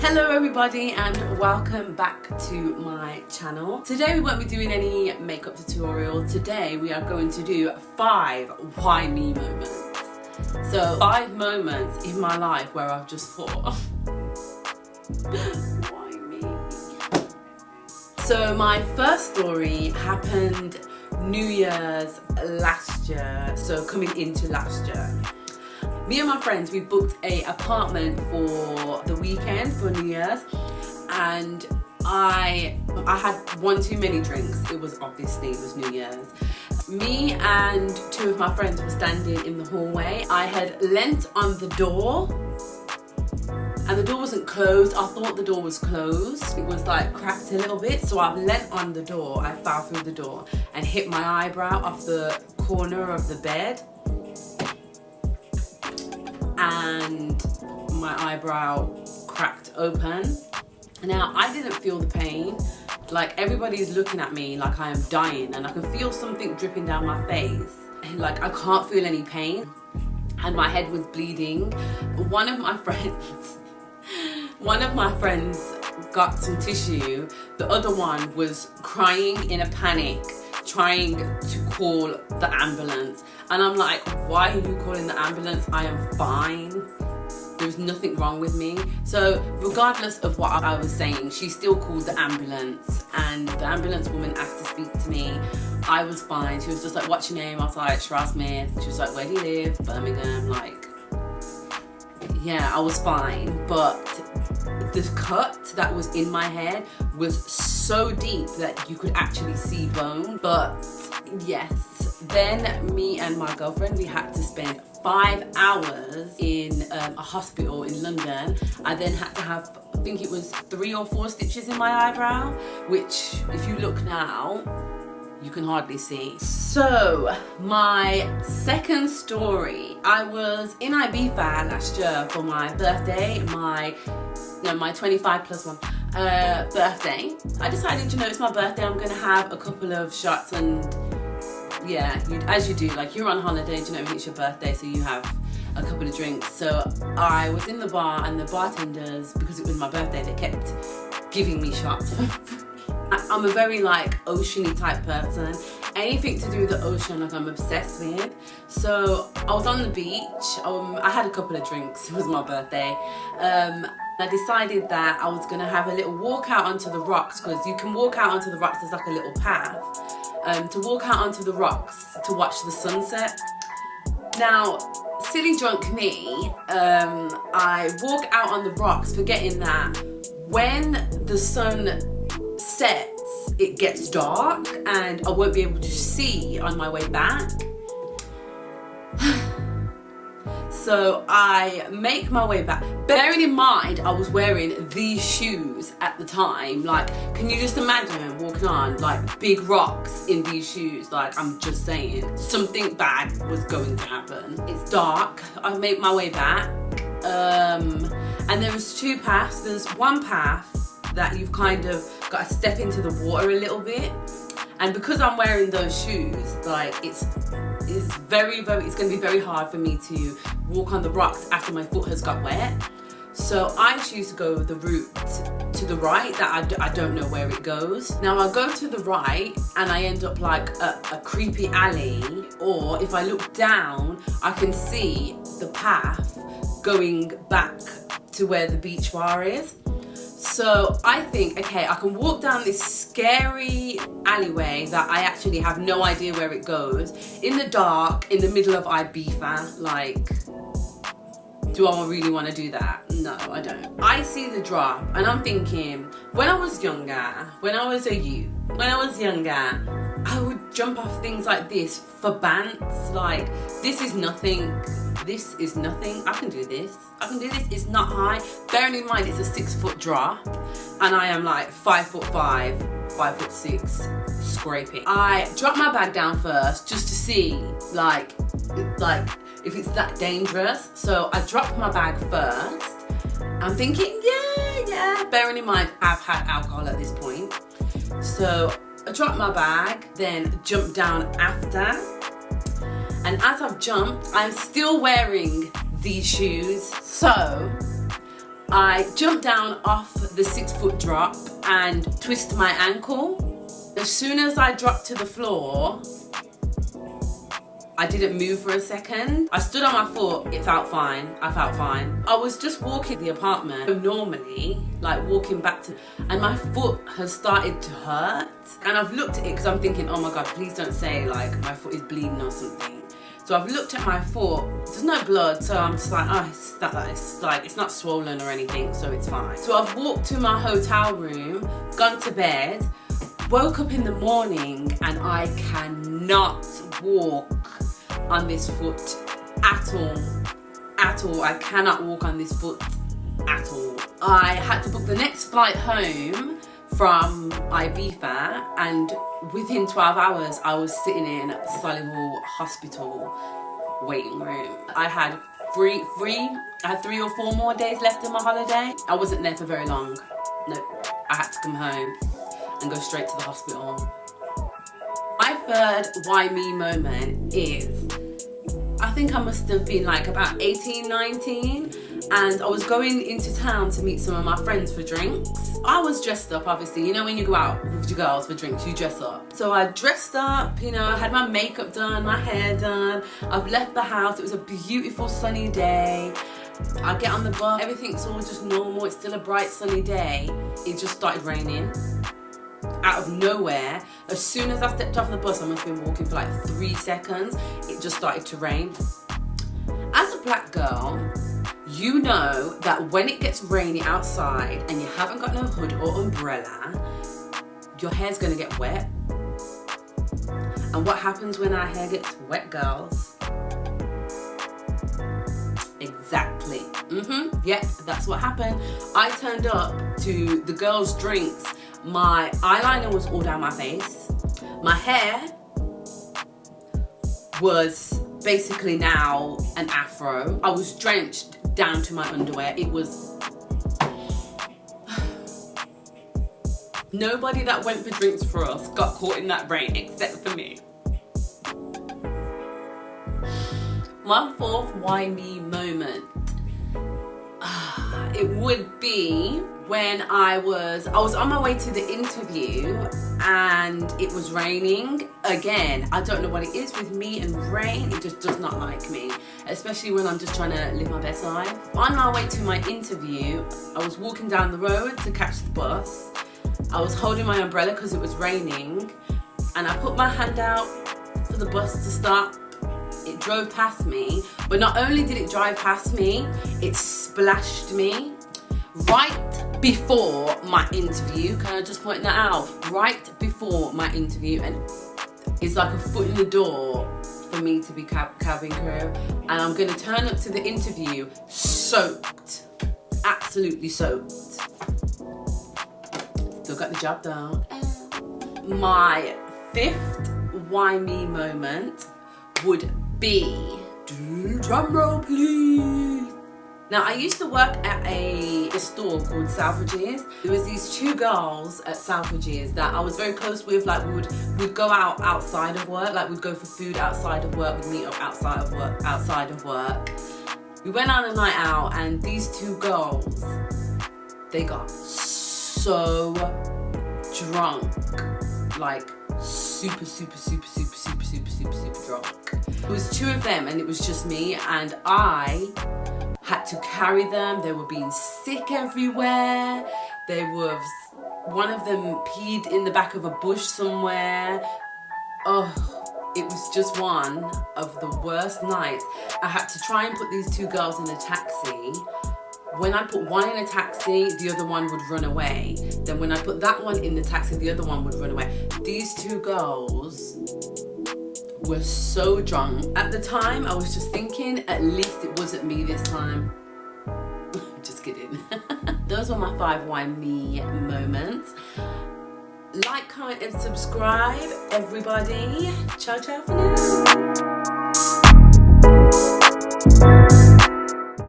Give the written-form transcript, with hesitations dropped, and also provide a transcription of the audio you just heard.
Hello everybody and welcome back to my channel. Today we won't be doing any makeup tutorial. Today we are going to do 5 why me moments. So 5 moments in my life where I've just thought, why me? So my first story happened New Year's last year, so coming into last year. Me and my friends, we booked an apartment for the weekend for New Year's, and I had one too many drinks. It was New Year's. Me and 2 of my friends were standing in the hallway. I had leant on the door and the door wasn't closed. I thought the door was closed. It was like cracked a little bit, so I leant on the door. I fell through the door and hit my eyebrow off the corner of the bed. And my eyebrow cracked open. Now I didn't feel the pain. Like, everybody's looking at me like I am dying, and I can feel something dripping down my face. And like, I can't feel any pain, and my head was bleeding. One of my friends got some tissue. The other one was crying in a panic, trying to call the ambulance, and I'm like, why are you calling the ambulance? I am fine. There's nothing wrong with me. So regardless of what I was saying, she still called the ambulance, and the ambulance woman asked to speak to me. I was fine. She was just like, what's your name? I was like, Shra Smith. She was like, where do you live? Birmingham. Like, yeah, I was fine. But the cut that was in my head was so deep that you could actually see bone. But yes, then me and my girlfriend, we had to spend 5 hours in a hospital in London. I then had to have, I think it was 3 or 4 stitches in my eyebrow, which if you look now, you can hardly see. So my second story, I was in Ibiza last year for my birthday, my 25 plus 1 birthday. I decided, it's my birthday, I'm gonna have a couple of shots, and yeah, as you do, like, you're on holiday, it's your birthday, so you have a couple of drinks. So I was in the bar, and the bartenders, because it was my birthday, they kept giving me shots. I'm a very like oceany type person. Anything to do with the ocean, like, I'm obsessed with. So I was on the beach. I had a couple of drinks. It was my birthday. I decided that I was gonna have a little walk out onto the rocks, because you can walk out onto the rocks. There's like a little path to walk out onto the rocks to watch the sunset. Now, silly drunk me, I walk out on the rocks forgetting that when the sun sets, it gets dark and I won't be able to see on my way back. So I make my way back. Bearing in mind, I was wearing these shoes at the time. Like, can you just imagine walking on like big rocks in these shoes? Like, I'm just saying, something bad was going to happen. It's dark. I make my way back. And there was 2 paths. There's one path that you've kind of got to step into the water a little bit, and because I'm wearing those shoes, like, it's going to be very hard for me to walk on the rocks after my foot has got wet. So I choose to go the route to the right that I don't know where it goes. Now I go to the right and I end up like a creepy alley, or if I look down, I can see the path going back to where the beach bar is. So I think, okay, I can walk down this scary alleyway that I actually have no idea where it goes, in the dark, in the middle of Ibiza. Like, do I really want to do that? No, I don't. I see the drop and I'm thinking, when I was younger, when I was younger, I would jump off things like this for bants. Like, this is nothing. This is nothing. I can do this. It's not high. Bearing in mind, it's a 6-foot drop, and I am like 5'5", 5'6", scraping. I drop my bag down first just to see like if it's that dangerous. So I dropped my bag first. I'm thinking, yeah. Bearing in mind, I've had alcohol at this point. So I dropped my bag, then jumped down after. And as I've jumped, I'm still wearing these shoes. So I jumped down off the 6-foot drop and twisted my ankle. As soon as I dropped to the floor, I didn't move for a second. I stood on my foot, it felt fine, I felt fine. I was just walking the apartment normally, like walking back to, and my foot has started to hurt. And I've looked at it because I'm thinking, oh my God, please don't say like my foot is bleeding or something. So I've looked at my foot, there's no blood, so I'm just like, oh, it's not swollen or anything, so it's fine. So I've walked to my hotel room, gone to bed, woke up in the morning, and I cannot walk on this foot at all. I cannot walk on this foot at all. I had to book the next flight home from Ibiza, and within 12 hours I was sitting in Solihull Hospital waiting room. I had 3 or 4 more days left in my holiday. I wasn't there for very long. No, I had to come home and go straight to the hospital. My third why me moment is, I think I must have been like about 18, 19, and I was going into town to meet some of my friends for drinks. I was dressed up, obviously, you know when you go out with your girls for drinks, you dress up. So I dressed up, you know, I had my makeup done, my hair done, I've left the house, it was a beautiful sunny day. I get on the bus, everything's all just normal, it's still a bright sunny day. It just started raining. Out of nowhere, as soon as I stepped off the bus, I must have been walking for like 3 seconds, it just started to rain. As a black girl, you know that when it gets rainy outside and you haven't got no hood or umbrella, your hair's gonna get wet. And what happens when our hair gets wet, girls? Exactly. Yep, that's what happened. I turned up to the girls' drinks. My eyeliner was all down my face. My hair was basically now an afro. I was drenched down to my underwear. It was... Nobody that went for drinks for us got caught in that rain except for me. My fourth why me moment. It would be when I was on my way to the interview and it was raining. Again, I don't know what it is with me and rain, it just does not like me, especially when I'm just trying to live my best life. On my way to my interview, I was walking down the road to catch the bus. I was holding my umbrella because it was raining, and I put my hand out for the bus to stop. It drove past me, but not only did it drive past me, it splashed me right before my interview. Can I just point that out? Right before my interview, and it's like a foot in the door for me to be cabin crew. And I'm gonna turn up to the interview soaked, absolutely soaked. Still got the job done. My fifth why me moment would be, drum roll please. Now, I used to work at a store called Selfridges. There was these 2 girls at Selfridges that I was very close with. Like we'd go out outside of work, like we'd go for food outside of work, we'd meet up outside of work. We went on a night out, and these 2 girls, they got so drunk, like super drunk. It was 2 of them and it was just me, and I had to carry them. They were being sick everywhere. One of them peed in the back of a bush somewhere. Oh, it was just one of the worst nights. I had to try and put these 2 girls in a taxi. When I put one in a taxi, the other one would run away. Then when I put that one in the taxi, the other one would run away. These 2 girls were so drunk. At the time, I was just thinking, at least it wasn't me this time. Just kidding. Those were my 5 why me moments. Like, comment, and subscribe, everybody. Ciao, ciao for now.